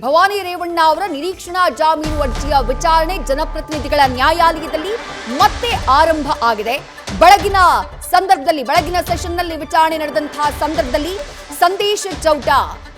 ಭವಾನಿ ರೇವಣ್ಣ ಅವರ ನಿರೀಕ್ಷಣಾ ಜಾಮೀನು ಅರ್ಜಿಯ ವಿಚಾರಣೆ ಜನಪ್ರತಿನಿಧಿಗಳ ನ್ಯಾಯಾಲಯದಲ್ಲಿ ಮತ್ತೆ ಆರಂಭ ಆಗಿದೆ. ಬೆಳಗಿನ ಸೆಷನ್ನಲ್ಲಿ ವಿಚಾರಣೆ ನಡೆದಂತಹ ಸಂದರ್ಭದಲ್ಲಿ ಸಂದೇಶ್ ಚೌಟ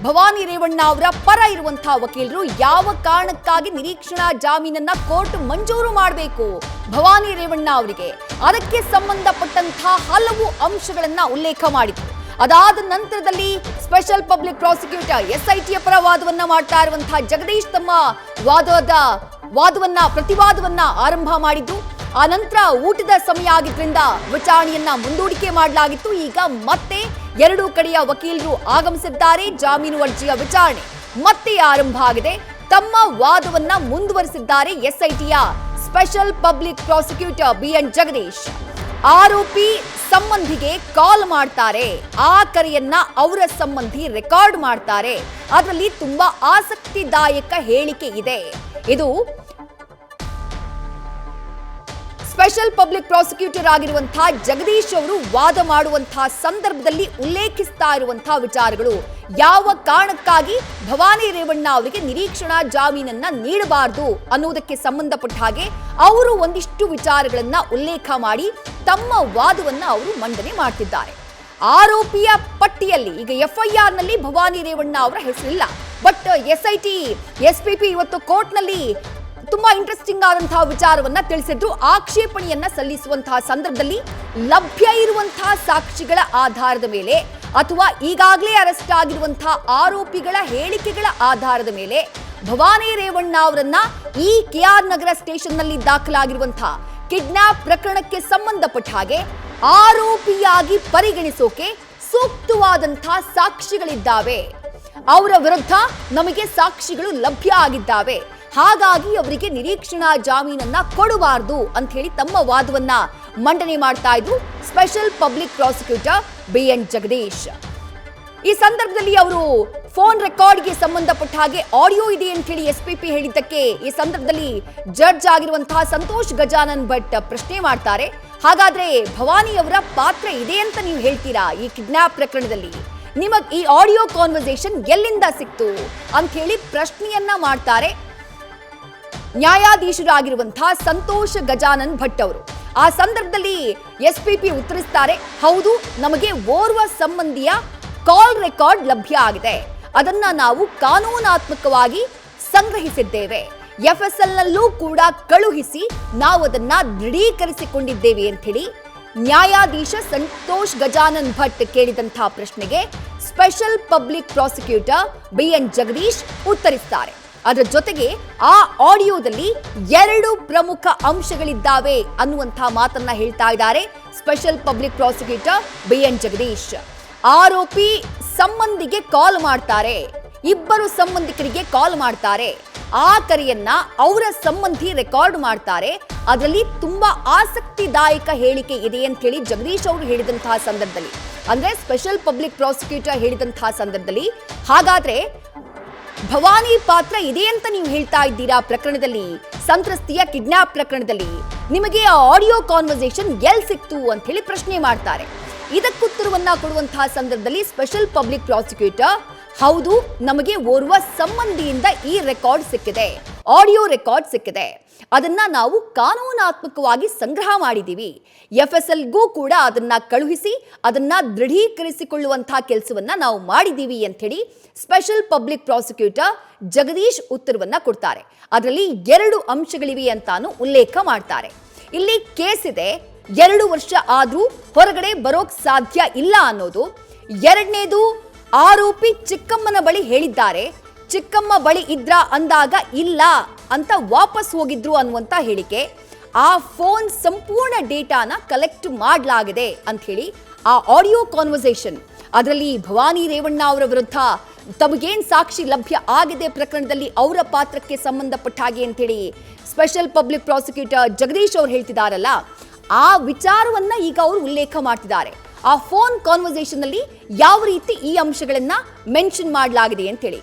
ಭವಾನಿ ರೇವಣ್ಣ ಅವರ ಪರ ಇರುವಂತಹ ವಕೀಲರು ಯಾವ ಕಾರಣಕ್ಕಾಗಿ ನಿರೀಕ್ಷಣಾ ಜಾಮೀನನ್ನ ಕೋರ್ಟ್ ಮಂಜೂರು ಮಾಡಬೇಕು ಭವಾನಿ ರೇವಣ್ಣ ಅವರಿಗೆ, ಅದಕ್ಕೆ ಸಂಬಂಧಪಟ್ಟಂತಹ ಹಲವು ಅಂಶಗಳನ್ನ ಉಲ್ಲೇಖ ಮಾಡಿದ್ರು. ಅದಾದ ನಂತರದಲ್ಲಿ ಸ್ಪೆಷಲ್ ಪಬ್ಲಿಕ್ ಪ್ರಾಸಿಕ್ಯೂಟರ್ SIT ಪರ ವಾದವನ್ನ ಮಾಡ್ತಾ ಇರುವಂತಹ ಜಗದೀಶ್ ತಮ್ಮ ಪ್ರತಿವಾದವನ್ನ ಆರಂಭ ಮಾಡಿದ್ರು. ಆ ನಂತರ ಊಟದ ಸಮಯ ಆಗಿದ್ರಿಂದ ವಿಚಾರಣೆಯನ್ನ ಮುಂದೂಡಿಕೆ ಮಾಡಲಾಗಿತ್ತು. ಈಗ ಮತ್ತೆ ಎರಡೂ ಕಡೆಯ ವಕೀಲರು ಆಗಮಿಸಿದ್ದಾರೆ. ಜಾಮೀನು ಅರ್ಜಿಯ ವಿಚಾರಣೆ ಮತ್ತೆ ಆರಂಭ ಆಗಿದೆ. ತಮ್ಮ ವಾದವನ್ನ ಮುಂದುವರಿಸಿದ್ದಾರೆ SITಯ special public prosecutor BN Jagadish. ಆರೋಪಿ ಸಂಬಂಧಿಗೆ ಕಾಲ್ ಮಾಡ್ತಾರೆ, ಆ ಕರೆಯನ್ನ ಅವರ ಸಂಬಂಧಿ ರೆಕಾರ್ಡ್ ಮಾಡ್ತಾರೆ. ಅದರಲ್ಲಿ ತುಂಬಾ ಆಸಕ್ತಿದಾಯಕ ಹೇಳಿಕೆ ಇದೆ. ಇದು ಸ್ಪೆಷಲ್ ಪಬ್ಲಿಕ್ ಪ್ರಾಸಿಕ್ಯೂಟರ್ ಆಗಿರುವಂತಹ ಜಗದೀಶ್ ಅವರು ವಾದ ಮಾಡುವಂತಹ ಸಂದರ್ಭದಲ್ಲಿ ಉಲ್ಲೇಖಿಸ್ತಾ ಇರುವಂತಹ ವಿಚಾರಗಳು, ಯಾವ ಕಾರಣಕ್ಕಾಗಿ ಭವಾನಿ ರೇವಣ್ಣ ಅವರಿಗೆ ನಿರೀಕ್ಷಣಾ ಜಾಮೀನನ್ನ ನೀಡಬಾರದು ಅನ್ನೋದಕ್ಕೆ ಸಂಬಂಧಪಟ್ಟ ಹಾಗೆ ಅವರು ಒಂದಿಷ್ಟು ವಿಚಾರಗಳನ್ನ ಉಲ್ಲೇಖ ಮಾಡಿ ತಮ್ಮ ವಾದವನ್ನ ಅವರು ಮಂಡನೆ ಮಾಡ್ತಿದ್ದಾರೆ. ಆರೋಪಿಯ ಪಟ್ಟಿಯಲ್ಲಿ ಈಗ FIR ನಲ್ಲಿ ಭವಾನಿ ರೇವಣ್ಣ ಅವರ ಹೆಸರಿಲ್ಲ. ಬಟ್ SIT SPP ಇವತ್ತು ಕೋರ್ಟ್ ನಲ್ಲಿ ತುಂಬಾ ಇಂಟ್ರೆಸ್ಟಿಂಗ್ ಆದಂತಹ ವಿಚಾರವನ್ನ ತಿಳಿಸಿದ್ರು. ಆಕ್ಷೇಪಣೆಯನ್ನ ಸಲ್ಲಿಸುವಂತಹ ಸಂದರ್ಭದಲ್ಲಿ ಲಭ್ಯ ಇರುವಂತಹ ಸಾಕ್ಷಿಗಳ ಆಧಾರದ ಮೇಲೆ ಅಥವಾ ಈಗಾಗಲೇ ಅರೆಸ್ಟ್ ಆಗಿರುವಂತಹ ಆರೋಪಿಗಳ ಹೇಳಿಕೆಗಳ ಆಧಾರದ ಮೇಲೆ ಭವಾನಿ ರೇವಣ್ಣ ಅವರನ್ನ ಈ KR ನಗರ ಸ್ಟೇಷನ್ ನಲ್ಲಿ ದಾಖಲಾಗಿರುವಂತಹ ಕಿಡ್ನಾಪ್ ಪ್ರಕರಣಕ್ಕೆ ಸಂಬಂಧಪಟ್ಟ ಹಾಗೆ ಆರೋಪಿಯಾಗಿ ಪರಿಗಣಿಸೋಕೆ ಸೂಕ್ತವಾದಂತಹ ಸಾಕ್ಷಿಗಳಿದ್ದಾವೆ. ಅವರ ವಿರುದ್ಧ ನಮಗೆ ಸಾಕ್ಷಿಗಳು ಲಭ್ಯ ಆಗಿದ್ದಾವೆ. ಹಾಗಾಗಿ ಅವರಿಗೆ ನಿರೀಕ್ಷಣಾ ಜಾಮೀನನ್ನ ಕೊಡಬಾರದು ಅಂತ ಹೇಳಿ ತಮ್ಮ ವಾದವನ್ನ ಮಂಡನೆ ಮಾಡ್ತಾ ಇದ್ರು special public prosecutor BN Jagadish. ಈ ಸಂದರ್ಭದಲ್ಲಿ ಅವರು ಫೋನ್ ರೆಕಾರ್ಡ್ಗೆ ಸಂಬಂಧಪಟ್ಟ ಹಾಗೆ ಆಡಿಯೋ ಇದೆ ಅಂತ ಹೇಳಿ SPP ಹೇಳಿದ್ದಕ್ಕೆ ಈ ಸಂದರ್ಭದಲ್ಲಿ ಜಡ್ಜ್ ಆಗಿರುವಂತಹ ಸಂತೋಷ್ ಗಜಾನನ್ ಭಟ್ ಪ್ರಶ್ನೆ ಮಾಡ್ತಾರೆ. ಹಾಗಾದ್ರೆ ಭವಾನಿ ಅವರ ಪಾತ್ರ ಇದೆ ಅಂತ ನೀವು ಹೇಳ್ತೀರಾ ಈ ಕಿಡ್ನಾಪ್ ಪ್ರಕರಣದಲ್ಲಿ? ನಿಮಗೆ ಈ ಆಡಿಯೋ ಕಾನ್ವರ್ಸೇಷನ್ ಎಲ್ಲಿಂದ ಸಿಕ್ತು ಅಂತ ಹೇಳಿ ಪ್ರಶ್ನೆಯನ್ನ ಮಾಡ್ತಾರೆ ನ್ಯಾಯಾಧೀಶರಾಗಿರುವಂತಹ ಸಂತೋಷ್ ಗಜಾನನ್ ಭಟ್ ಅವರು. ಆ ಸಂದರ್ಭದಲ್ಲಿ SPP ಉತ್ತರಿಸ್ತಾರೆ, ಹೌದು, ನಮಗೆ ಓರ್ವ ಸಂಬಂಧಿಯ ಕಾಲ್ ರೆಕಾರ್ಡ್ ಲಭ್ಯ ಆಗಿದೆ. ಅದನ್ನ ನಾವು ಕಾನೂನಾತ್ಮಕವಾಗಿ ಸಂಗ್ರಹಿಸಿದ್ದೇವೆ. FSL ನಲ್ಲೂ ಕೂಡ ಕಳುಹಿಸಿ ನಾವು ಅದನ್ನ ದೃಢೀಕರಿಸಿಕೊಂಡಿದ್ದೇವೆ ಅಂತ ಹೇಳಿ ನ್ಯಾಯಾಧೀಶ ಸಂತೋಷ್ ಗಜಾನನ್ ಭಟ್ ಕೇಳಿದಂತಹ ಪ್ರಶ್ನೆಗೆ special public prosecutor BN Jagadish ಉತ್ತರಿಸ್ತಾರೆ. ಅದರ ಜೊತೆಗೆ ಆ ಆಡಿಯೋದಲ್ಲಿ 2 ಪ್ರಮುಖ ಅಂಶಗಳಿದ್ದಾವೆ ಅನ್ನುವಂತಹ ಮಾತನ್ನ ಹೇಳ್ತಾ ಇದ್ದಾರೆ special public prosecutor BN Jagadish. ಆರೋಪಿ ಸಂಬಂಧಿಗೆ ಕಾಲ್ ಮಾಡ್ತಾರೆ, ಇಬ್ಬರು ಸಂಬಂಧಿಕರಿಗೆ ಕಾಲ್ ಮಾಡ್ತಾರೆ, ಆ ಕರೆಯನ್ನ ಅವರ ಸಂಬಂಧಿ ರೆಕಾರ್ಡ್ ಮಾಡ್ತಾರೆ. ಅದರಲ್ಲಿ ತುಂಬಾ ಆಸಕ್ತಿದಾಯಕ ಹೇಳಿಕೆ ಇದೆ ಅಂತ ಹೇಳಿ ಜಗದೀಶ್ ಅವರು ಹೇಳಿದಂತಹ ಸಂದರ್ಭದಲ್ಲಿ, ಅಂದ್ರೆ ಸ್ಪೆಷಲ್ ಪಬ್ಲಿಕ್ ಪ್ರಾಸಿಕ್ಯೂಟರ್ ಹೇಳಿದಂತಹ ಸಂದರ್ಭದಲ್ಲಿ, ಹಾಗಾದ್ರೆ ಭವಾನಿ ಪಾತ್ರ ಇದೆ ಅಂತ ನೀವು ಹೇಳ್ತಾ ಇದ್ದೀರಾ ಪ್ರಕರಣದಲ್ಲಿ, ಸಂತ್ರಸ್ತಿಯ ಕಿಡ್ನಾಪ್ ಪ್ರಕರಣದಲ್ಲಿ, ನಿಮಗೆ ಆ ಆಡಿಯೋ ಕಾನ್ವರ್ಸೇಷನ್ ಎಲ್ಲಿ ಸಿಕ್ತು ಅಂತ ಹೇಳಿ ಪ್ರಶ್ನೆ ಮಾಡ್ತಾರೆ. ಇದಕ್ಕುತ್ತರವನ್ನ ಕೊಡುವಂತಹ ಸಂದರ್ಭದಲ್ಲಿ ಸ್ಪೆಷಲ್ ಪಬ್ಲಿಕ್ ಪ್ರಾಸಿಕ್ಯೂಟರ್, ಹೌದು, ನಮಗೆ ಓರ್ವ ಸಂಬಂಧಿಯಿಂದ ಈ ರೆಕಾರ್ಡ್ ಸಿಕ್ಕಿದೆ, ಆಡಿಯೋ ರೆಕಾರ್ಡ್ ಸಿಕ್ಕಿದೆ. ಅದನ್ನ ನಾವು ಕಾನೂನಾತ್ಮಕವಾಗಿ ಸಂಗ್ರಹ ಮಾಡಿದೀವಿ. FSLಗೂ ಕೂಡ ಅದನ್ನ ಕಳುಹಿಸಿ ಅದನ್ನ ದೃಢೀಕರಿಸಿಕೊಳ್ಳುವಂತಹ ಕೆಲಸವನ್ನ ನಾವು ಮಾಡಿದೀವಿ ಅಂತ ಹೇಳಿ ಸ್ಪೆಷಲ್ ಪಬ್ಲಿಕ್ ಪ್ರಾಸಿಕ್ಯೂಟರ್ ಜಗದೀಶ್ ಉತ್ತರವನ್ನ ಕೊಡ್ತಾರೆ. ಅದರಲ್ಲಿ 2 ಅಂಶಗಳಿವೆ ಅಂತಾನು ಉಲ್ಲೇಖ ಮಾಡ್ತಾರೆ. ಇಲ್ಲಿ ಕೇಸ್ ಇದೆ, 2 ವರ್ಷ ಆದ್ರೂ ಹೊರಗಡೆ ಬರೋಕ್ ಸಾಧ್ಯ ಇಲ್ಲ ಅನ್ನೋದು. ಎರಡನೇದು, ಆರೋಪಿ ಚಿಕ್ಕಮ್ಮನ ಬಳಿ ಹೇಳಿದ್ದಾರೆ, ಚಿಕ್ಕಮ್ಮ ಬಳಿ ಇದ್ರ ಅಂದಾಗ ಇಲ್ಲ ಅಂತ ವಾಪಸ್ ಹೋಗಿದ್ರು ಅನ್ನುವಂತ ಹೇಳಿಕೆ. ಆ ಫೋನ್ ಸಂಪೂರ್ಣ ಡೇಟಾನ ಕಲೆಕ್ಟ್ ಮಾಡಲಾಗಿದೆ ಅಂತ ಹೇಳಿ ಆ ಆಡಿಯೋ ಕಾನ್ವರ್ಸೇಷನ್, ಅದರಲ್ಲಿ ಭವಾನಿ ರೇವಣ್ಣ ಅವರ ವಿರುದ್ಧ ತಮಗೇನ್ ಸಾಕ್ಷಿ ಲಭ್ಯ ಆಗಿದೆ ಪ್ರಕರಣದಲ್ಲಿ ಅವರ ಪಾತ್ರಕ್ಕೆ ಸಂಬಂಧಪಟ್ಟ ಹಾಗೆ ಅಂತೇಳಿ ಸ್ಪೆಷಲ್ ಪಬ್ಲಿಕ್ ಪ್ರಾಸಿಕ್ಯೂಟರ್ ಜಗದೀಶ್ ಅವರು ಹೇಳ್ತಿದಾರಲ್ಲ, ಆ ವಿಚಾರವನ್ನ ಈಗ ಅವರು ಉಲ್ಲೇಖ ಮಾಡ್ತಿದ್ದಾರೆ. ಆ ಫೋನ್ ಕಾನ್ವರ್ಸೇಷನ್ ಅಲ್ಲಿ ಯಾವ ರೀತಿ ಈ ಅಂಶಗಳನ್ನ ಮೆನ್ಷನ್ ಮಾಡಲಾಗಿದೆ ಅಂತ ಹೇಳಿ,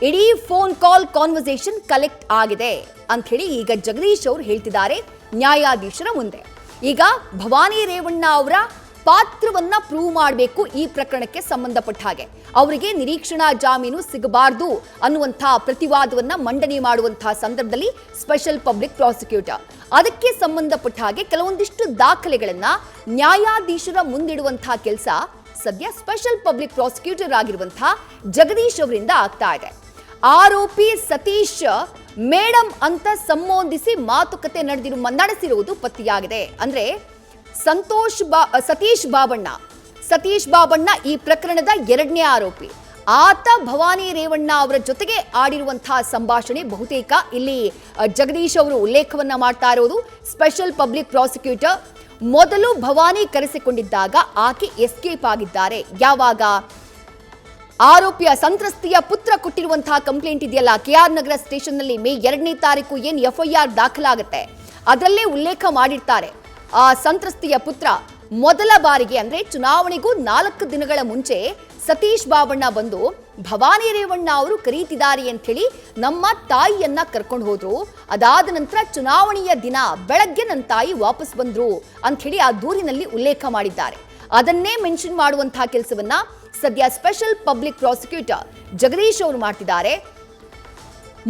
ಇಡೀ ಫೋನ್ ಕಾಲ್ ಕಾನ್ವರ್ಸೇಷನ್ ಕಲೆಕ್ಟ್ ಆಗಿದೆ ಅಂತ ಹೇಳಿ ಈಗ ಜಗದೀಶ್ ಅವರು ಹೇಳ್ತಿದ್ದಾರೆ ನ್ಯಾಯಾಧೀಶರ ಮುಂದೆ. ಈಗ ಭವಾನಿ ರೇವಣ್ಣ ಅವರ ಪಾತ್ರವನ್ನ ಪ್ರೂವ್ ಮಾಡಬೇಕು ಈ ಪ್ರಕರಣಕ್ಕೆ ಸಂಬಂಧಪಟ್ಟ ಹಾಗೆ. ಅವರಿಗೆ ನಿರೀಕ್ಷಣಾ ಜಾಮೀನು ಸಿಗಬಾರದು ಅನ್ನುವಂತಹ ಪ್ರತಿವಾದವನ್ನ ಮಂಡನೆ ಮಾಡುವಂತಹ ಸಂದರ್ಭದಲ್ಲಿ ಸ್ಪೆಷಲ್ ಪಬ್ಲಿಕ್ ಪ್ರಾಸಿಕ್ಯೂಟರ್ ಅದಕ್ಕೆ ಸಂಬಂಧಪಟ್ಟ ಹಾಗೆ ಕೆಲವೊಂದಿಷ್ಟು ದಾಖಲೆಗಳನ್ನ ನ್ಯಾಯಾಧೀಶರ ಮುಂದಿಡುವಂತಹ ಕೆಲಸ ಸದ್ಯ ಸ್ಪೆಷಲ್ ಪಬ್ಲಿಕ್ ಪ್ರಾಸಿಕ್ಯೂಟರ್ ಆಗಿರುವಂತಹ ಜಗದೀಶ್ ಅವರಿಂದ ಆಗ್ತಾ ಇದೆ. ಆರೋಪಿ ಸತೀಶ್ ಮೇಡಮ್ ಅಂತ ಸಂಬೋಧಿಸಿ ಮಾತುಕತೆ ನಡೆಸಿರುವುದು ಪತ್ತೆಯಾಗಿದೆ. ಅಂದ್ರೆ ಸತೀಶ್ ಬಾಬಣ್ಣ ಈ ಪ್ರಕರಣದ ಎರಡನೇ ಆರೋಪಿ. ಆತ ಭವಾನಿ ರೇವಣ್ಣ ಅವರ ಜೊತೆಗೆ ಆಡಿರುವಂತಹ ಸಂಭಾಷಣೆ ಬಹುತೇಕ ಇಲ್ಲಿ ಜಗದೀಶ್ ಅವರು ಉಲ್ಲೇಖವನ್ನ ಮಾಡ್ತಾ ಇರೋದು. ಸ್ಪೆಷಲ್ ಪಬ್ಲಿಕ್ ಪ್ರಾಸಿಕ್ಯೂಟರ್ ಮೊದಲು ಭವಾನಿ ಕರೆಸಿಕೊಂಡಿದ್ದಾಗ ಆಕೆ ಎಸ್ಕೇಪ್ ಆಗಿದ್ದಾರೆ. ಯಾವಾಗ ಆರೋಪಿಯ ಸಂತ್ರಸ್ತೆಯ ಪುತ್ರ ಕೊಟ್ಟಿರುವಂತಹ ಕಂಪ್ಲೇಂಟ್ ಇದೆಯಲ್ಲ, ಕೆಆರ್ ನಗರ ಸ್ಟೇಷನ್ ನಲ್ಲಿ ಮೇ 2ನೇ ತಾರೀಕು ಏನ್ FIR ದಾಖಲಾಗುತ್ತೆ ಅದರಲ್ಲೇ ಉಲ್ಲೇಖ ಮಾಡಿರ್ತಾರೆ. ಆ ಸಂತ್ರಸ್ತೆಯ ಪುತ್ರ ಮೊದಲ ಬಾರಿಗೆ ಅಂದ್ರೆ ಚುನಾವಣೆಗೂ 4 ದಿನಗಳ ಮುಂಚೆ ಸತೀಶ್ ಬಾಬಣ್ಣ ಬಂದು ಭವಾನಿ ರೇವಣ್ಣ ಅವರು ಕರೀತಿದ್ದಾರೆ ಅಂತ ಹೇಳಿ ನಮ್ಮ ತಾಯಿಯನ್ನ ಕರ್ಕೊಂಡು ಹೋದ್ರು. ಅದಾದ ನಂತರ ಚುನಾವಣೆಯ ದಿನ ಬೆಳಗ್ಗೆ ನನ್ನ ತಾಯಿ ವಾಪಸ್ ಬಂದ್ರು ಅಂತ ಹೇಳಿ ಆ ದೂರಿನಲ್ಲಿ ಉಲ್ಲೇಖ ಮಾಡಿದ್ದಾರೆ. ಅದನ್ನೇ ಮೆನ್ಷನ್ ಮಾಡುವಂತಹ ಕೆಲಸವನ್ನ ಸದ್ಯ ಸ್ಪೆಷಲ್ ಪಬ್ಲಿಕ್ ಪ್ರಾಸಿಕ್ಯೂಟರ್ ಜಗದೀಶ್ ಅವರು ಮಾಡ್ತಿದ್ದಾರೆ.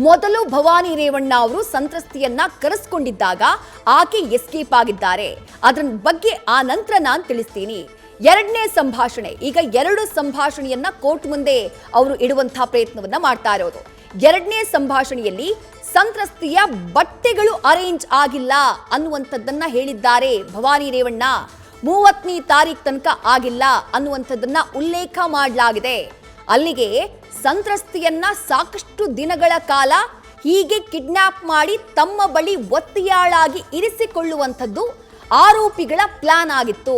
ಮೊದಲು ಭವಾನಿ ರೇವಣ್ಣ ಅವರು ಸಂತ್ರಸ್ತೆಯನ್ನ ಕರೆಸ್ಕೊಂಡಿದ್ದಾಗ ಆಕೆ ಎಸ್ಕೇಪ್ ಆಗಿದ್ದಾರೆ. ಅದರ ಬಗ್ಗೆ ಆ ನಂತರ ನಾನು ತಿಳಿಸ್ತೀನಿ. ಎರಡನೇ ಸಂಭಾಷಣೆ, ಈಗ 2 ಸಂಭಾಷಣೆಯನ್ನ ಕೋರ್ಟ್ ಮುಂದೆ ಅವರು ಇಡುವಂತಹ ಪ್ರಯತ್ನವನ್ನ ಮಾಡ್ತಾ ಇರೋದು. ಎರಡನೇ ಸಂಭಾಷಣೆಯಲ್ಲಿ ಸಂತ್ರಸ್ತೆಯ ಬಟ್ಟೆಗಳು ಅರೇಂಜ್ ಆಗಿಲ್ಲ ಅನ್ನುವಂಥದ್ದನ್ನ ಹೇಳಿದ್ದಾರೆ ಭವಾನಿ ರೇವಣ್ಣ. 30ನೇ ತಾರೀಕು ತನಕ ಆಗಿಲ್ಲ ಅನ್ನುವಂಥದ್ದನ್ನ ಉಲ್ಲೇಖ ಮಾಡಲಾಗಿದೆ. ಅಲ್ಲಿಗೆ ಸಂತ್ರಸ್ತೆಯನ್ನ ಸಾಕಷ್ಟು ದಿನಗಳ ಕಾಲ ಹೀಗೆ ಕಿಡ್ನಾಪ್ ಮಾಡಿ ತಮ್ಮ ಬಳಿ ಒತ್ತೆಯಾಳಾಗಿ ಇರಿಸಿಕೊಳ್ಳುವಂಥದ್ದು ಆರೋಪಿಗಳ ಪ್ಲಾನ್ ಆಗಿತ್ತು.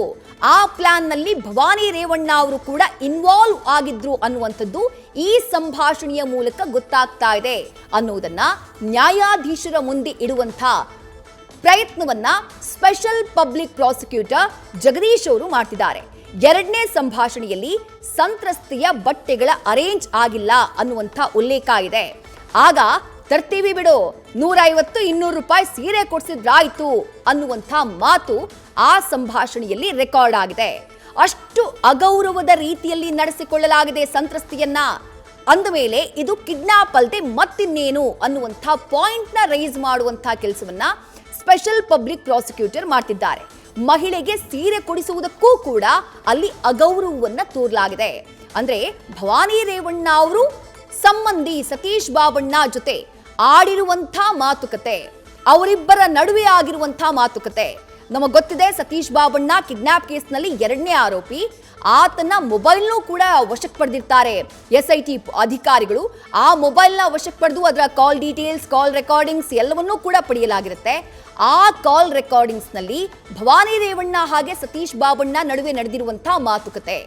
ಆ ಪ್ಲಾನ್ ನಲ್ಲಿ ಭವಾನಿ ರೇವಣ್ಣ ಅವರು ಕೂಡ ಇನ್ವಾಲ್ವ್ ಆಗಿದ್ರು ಅನ್ನುವಂಥದ್ದು ಈ ಸಂಭಾಷಣೆಯ ಮೂಲಕ ಗೊತ್ತಾಗ್ತಾ ಇದೆ ಅನ್ನೋದನ್ನ ನ್ಯಾಯಾಧೀಶರ ಮುಂದೆ ಇಡುವಂಥ ಪ್ರಯತ್ನವನ್ನ ಸ್ಪೆಷಲ್ ಪಬ್ಲಿಕ್ ಪ್ರಾಸಿಕ್ಯೂಟರ್ ಜಗದೀಶ್ ಅವರು ಮಾಡ್ತಿದ್ದಾರೆ. ಎರಡನೇ ಸಂಭಾಷಣೆಯಲ್ಲಿ ಸಂತ್ರಸ್ತೆಯ ಬಟ್ಟೆಗಳ ಅರೇಂಜ್ ಆಗಿಲ್ಲ ಅನ್ನುವಂಥ ಉಲ್ಲೇಖ ಇದೆ. ಆಗ ತರ್ತೀವಿ ಬಿಡು, 150-200 ರೂಪಾಯಿ ಸೀರೆ ಕೊಡ್ಸಿದ್ರಾಯ್ತು ಅನ್ನುವಂಥ ಮಾತು ಆ ಸಂಭಾಷಣೆಯಲ್ಲಿ ರೆಕಾರ್ಡ್ ಆಗಿದೆ. ಅಷ್ಟು ಅಗೌರವದ ರೀತಿಯಲ್ಲಿ ನಡೆಸಿಕೊಳ್ಳಲಾಗಿದೆ ಸಂತ್ರಸ್ತೆಯನ್ನ. ಅಂದ ಮೇಲೆ ಇದು ಕಿಡ್ನಾಪ್ ಅಲ್ಲದೆ ಮತ್ತಿನ್ನೇನು ಅನ್ನುವಂಥ ಪಾಯಿಂಟ್ ನ ರೈಸ್ ಮಾಡುವಂಥ ಕೆಲಸವನ್ನ ಸ್ಪೆಷಲ್ ಪಬ್ಲಿಕ್ ಪ್ರಾಸಿಕ್ಯೂಟರ್ ಮಾಡ್ತಿದ್ದಾರೆ. ಮಹಿಳೆಗೆ ಸೀರೆ ಕೊಡಿಸುವುದಕ್ಕೂ ಕೂಡ ಅಲ್ಲಿ ಅಗೌರವವನ್ನ ತೋರಲಾಗಿದೆ. ಅಂದ್ರೆ ಭವಾನಿ ರೇವಣ್ಣ ಅವರು ಸಂಬಂಧಿ ಸತೀಶ್ ಬಾಬಣ್ಣ ಜೊತೆ ಆಡಿರುವಂಥ ಮಾತುಕತೆ, ಅವರಿಬ್ಬರ ನಡುವೆ ಆಗಿರುವಂಥ ಮಾತುಕತೆ ನಮಗೆ ಗೊತ್ತಿದೆ. ಸತೀಶ್ ಬಾಬಣ್ಣ ಕಿಡ್ನಾಪ್ ಕೇಸ್ನಲ್ಲಿ 2ನೇ ಆರೋಪಿ. ಆತನ ಮೊಬೈಲ್ನೂ ಕೂಡ ವಶಕ್ಕೆ ಪಡೆದಿರ್ತಾರೆ SIT ಅಧಿಕಾರಿಗಳು. ಆ ಮೊಬೈಲ್ನ ವಶಕ್ಕೆ ಪಡೆದು ಅದರ ಕಾಲ್ ಡೀಟೇಲ್ಸ್, ಕಾಲ್ ರೆಕಾರ್ಡಿಂಗ್ಸ್ ಎಲ್ಲವನ್ನೂ ಕೂಡ ಪಡೆಯಲಾಗಿರುತ್ತೆ. ಆ ಕಾಲ್ ರೆಕಾರ್ಡಿಂಗ್ಸ್ ನಲ್ಲಿ ಭವಾನಿ ರೇವಣ್ಣ ಹಾಗೆ ಸತೀಶ್ ಬಾಬಣ್ಣ ನಡುವೆ ನಡೆದಿರುವಂತಹ ಮಾತುಕತೆ,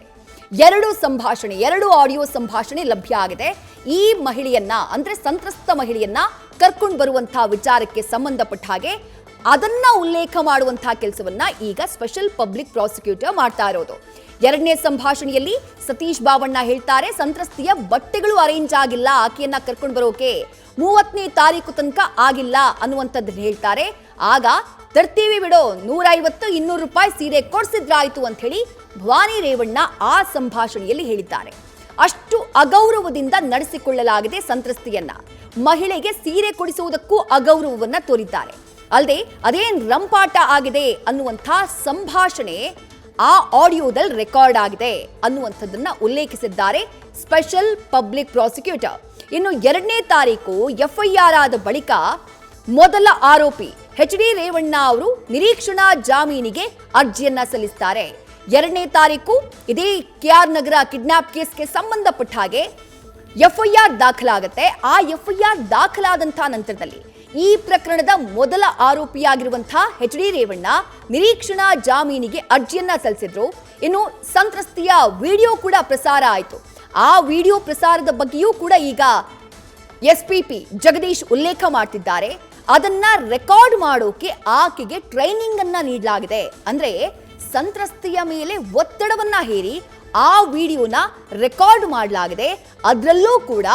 2 ಸಂಭಾಷಣೆ, 2 ಆಡಿಯೋ ಸಂಭಾಷಣೆ ಲಭ್ಯ ಆಗಿದೆ. ಈ ಮಹಿಳೆಯನ್ನ ಅಂದ್ರೆ ಸಂತ್ರಸ್ತ ಮಹಿಳೆಯನ್ನ ಕರ್ಕೊಂಡು ಬರುವಂತಹ ವಿಚಾರಕ್ಕೆ ಸಂಬಂಧಪಟ್ಟ ಹಾಗೆ ಅದನ್ನ ಉಲ್ಲೇಖ ಮಾಡುವಂತಹ ಕೆಲಸವನ್ನ ಈಗ ಸ್ಪೆಷಲ್ ಪಬ್ಲಿಕ್ ಪ್ರಾಸಿಕ್ಯೂಟರ್ ಮಾಡ್ತಾ ಇರೋದು. 2ನೇ ಸಂಭಾಷಣೆಯಲ್ಲಿ ಸತೀಶ್ ಬಾಬಣ್ಣ ಹೇಳ್ತಾರೆ ಸಂತ್ರಸ್ತೆಯ ಬಟ್ಟೆಗಳು ಅರೇಂಜ್ ಆಗಿಲ್ಲ, ಆಕೆಯನ್ನ ಕರ್ಕೊಂಡು ಬರೋಕೆ 30ನೇ ತಾರೀಕು ತನಕ ಆಗಿಲ್ಲ ಅನ್ನುವಂಥದ್ದನ್ನ ಹೇಳ್ತಾರೆ. ಆಗ ತರ್ತೀವಿ ಬಿಡೋ, 150-200 ರೂಪಾಯಿ ಸೀರೆ ಕೊಡ್ಸಿದ್ರಾಯ್ತು ಅಂತ ಹೇಳಿ ಭವಾನಿ ರೇವಣ್ಣ ಆ ಸಂಭಾಷಣೆಯಲ್ಲಿ ಹೇಳಿದ್ದಾರೆ. ಅಷ್ಟು ಅಗೌರವದಿಂದ ನಡೆಸಿಕೊಳ್ಳಲಾಗಿದೆ ಸಂತ್ರಸ್ತೆಯನ್ನ. ಮಹಿಳೆಗೆ ಸೀರೆ ಕೊಡಿಸುವುದಕ್ಕೂ ಅಗೌರವವನ್ನ ತೋರಿದ್ದಾರೆ. ಅಲ್ಲದೆ ಅದೇನ್ ರಂಪಾಟ ಆಗಿದೆ ಅನ್ನುವಂಥ ಸಂಭಾಷಣೆ ಆ ಆಡಿಯೋದಲ್ಲಿ ರೆಕಾರ್ಡ್ ಆಗಿದೆ ಅನ್ನುವಂಥದ್ದನ್ನ ಉಲ್ಲೇಖಿಸಿದ್ದಾರೆ ಸ್ಪೆಷಲ್ ಪಬ್ಲಿಕ್ ಪ್ರಾಸಿಕ್ಯೂಟರ್. ಇನ್ನು 2ನೇ ತಾರೀಕು FIR ಆದ ಬಳಿಕ ಮೊದಲ ಆರೋಪಿ HD ರೇವಣ್ಣ ಅವರು ನಿರೀಕ್ಷಣಾ ಜಾಮೀನಿಗೆ ಅರ್ಜಿಯನ್ನ ಸಲ್ಲಿಸುತ್ತಾರೆ. 2ನೇ ತಾರೀಕು ಇದೇ KR ನಗರ ಕಿಡ್ನಾಪ್ ಕೇಸ್ಗೆ ಸಂಬಂಧಪಟ್ಟ ಹಾಗೆ FIR ದಾಖಲಾಗುತ್ತೆ. ಆ FIR ದಾಖಲಾದಂತಹ ನಂತರದಲ್ಲಿ ಈ ಪ್ರಕರಣದ ಮೊದಲ ಆರೋಪಿಯಾಗಿರುವಂತಹ HD ರೇವಣ್ಣ ನಿರೀಕ್ಷಣಾ ಜಾಮೀನಿಗೆ ಅರ್ಜಿಯನ್ನ ಸಲ್ಲಿಸಿದ್ರು. ಇನ್ನು ಸಂತ್ರಸ್ತೆಯ ವಿಡಿಯೋ ಕೂಡ ಪ್ರಸಾರ ಆಯಿತು. ಆ ವಿಡಿಯೋ ಪ್ರಸಾರದ ಬಗ್ಗೆಯೂ ಕೂಡ ಈಗ SPP ಜಗದೀಶ್ ಉಲ್ಲೇಖ ಮಾಡ್ತಿದ್ದಾರೆ. ಅದನ್ನ ರೆಕಾರ್ಡ್ ಮಾಡೋಕೆ ಆಕೆಗೆ ಟ್ರೈನಿಂಗ್ ಅನ್ನ ನೀಡಲಾಗಿದೆ. ಅಂದ್ರೆ ಸಂತ್ರಸ್ತೆಯ ಮೇಲೆ ಒತ್ತಡವನ್ನ ಹೇರಿ ಆ ವಿಡಿಯೋನ ರೆಕಾರ್ಡ್ ಮಾಡಲಾಗಿದೆ. ಅದರಲ್ಲೂ ಕೂಡ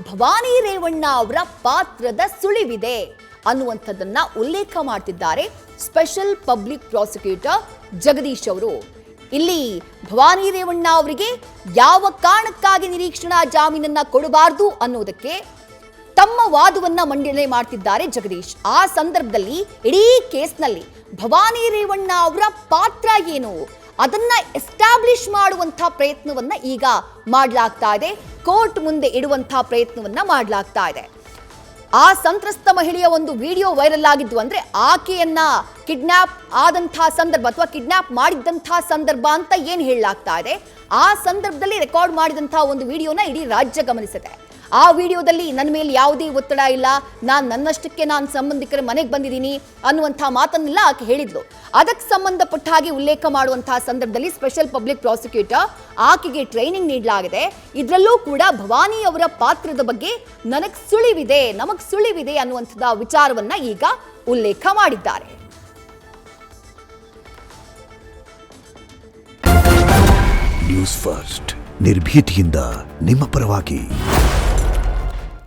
ಭವಾನಿ ರೇವಣ್ಣ ಅವರ ಪಾತ್ರದ ಸುಳಿವಿದೆ ಅನ್ನುವಂಥದ್ದನ್ನ ಉಲ್ಲೇಖ ಮಾಡ್ತಿದ್ದಾರೆ ಸ್ಪೆಷಲ್ ಪಬ್ಲಿಕ್ ಪ್ರಾಸಿಕ್ಯೂಟರ್ ಜಗದೀಶ್ ಅವರು. ಇಲ್ಲಿ ಭವಾನಿ ರೇವಣ್ಣ ಅವರಿಗೆ ಯಾವ ಕಾರಣಕ್ಕಾಗಿ ನಿರೀಕ್ಷಣಾ ಜಾಮೀನನ್ನ ಕೊಡಬಾರದು ಅನ್ನೋದಕ್ಕೆ ತಮ್ಮ ವಾದವನ್ನ ಮಂಡನೆ ಮಾಡ್ತಿದ್ದಾರೆ ಜಗದೀಶ್. ಆ ಸಂದರ್ಭದಲ್ಲಿ ಇಡೀ ಕೇಸ್ನಲ್ಲಿ ಭವಾನಿ ರೇವಣ್ಣ ಅವರ ಪಾತ್ರ ಏನು ಅದನ್ನ ಎಸ್ಟಾಬ್ಲಿಷ್ ಮಾಡುವಂತಹ ಪ್ರಯತ್ನವನ್ನ ಈಗ ಮಾಡಲಾಗ್ತಾ ಇದೆ. ಕೋರ್ಟ್ ಮುಂದೆ ಇಡುವಂತಹ ಪ್ರಯತ್ನವನ್ನ ಮಾಡಲಾಗ್ತಾ ಇದೆ. ಆ ಸಂತ್ರಸ್ತ ಮಹಿಳೆಯ ಒಂದು ವಿಡಿಯೋ ವೈರಲ್ ಆಗಿದ್ದು ಅಂದ್ರೆ ಆಕೆಯನ್ನ ಕಿಡ್ನಾಪ್ ಆದಂತಹ ಸಂದರ್ಭ ಅಥವಾ ಕಿಡ್ನಾಪ್ ಮಾಡಿದಂತಹ ಸಂದರ್ಭ ಅಂತ ಏನು ಹೇಳಲಾಗ್ತಾ ಇದೆ. ಆ ಸಂದರ್ಭದಲ್ಲಿ ರೆಕಾರ್ಡ್ ಮಾಡಿದಂತಹ ಒಂದು ವಿಡಿಯೋನ ಇಡೀ ರಾಜ್ಯ ಗಮನಿಸಿದೆ. ಆ ವಿಡಿಯೋದಲ್ಲಿ ನನ್ನ ಮೇಲೆ ಯಾವುದೇ ಒತ್ತಡ ಇಲ್ಲ, ನನ್ನಷ್ಟಕ್ಕೆ ನಾನು ಸಂಬಂಧಿಕರ ಮನೆಗೆ ಬಂದಿದ್ದೀನಿ ಅನ್ನುವಂಥ ಮಾತನ್ನೆಲ್ಲ ಆಕೆ ಹೇಳಿದ್ಲು. ಅದಕ್ಕೆ ಸಂಬಂಧಪಟ್ಟ ಹಾಗೆ ಉಲ್ಲೇಖ ಮಾಡುವಂತಹ ಸಂದರ್ಭದಲ್ಲಿ ಸ್ಪೆಷಲ್ ಪಬ್ಲಿಕ್ ಪ್ರಾಸಿಕ್ಯೂಟರ್ ಆಕೆಗೆ ಟ್ರೈನಿಂಗ್ ನೀಡಲಾಗಿದೆ. ಇದರಲ್ಲೂ ಕೂಡ ಭವಾನಿ ಅವರ ಪಾತ್ರದ ಬಗ್ಗೆ ನಮಗ್ ಸುಳಿವಿದೆ ಅನ್ನುವಂಥದ್ದು ವಿಚಾರವನ್ನ ಈಗ ಉಲ್ಲೇಖ ಮಾಡಿದ್ದಾರೆ. ನ್ಯೂಸ್ ಫಸ್ಟ್ ನಿರ್ಭೀತಿಯಿಂದ ನಿಮ್ಮ ಪರವಾಗಿ.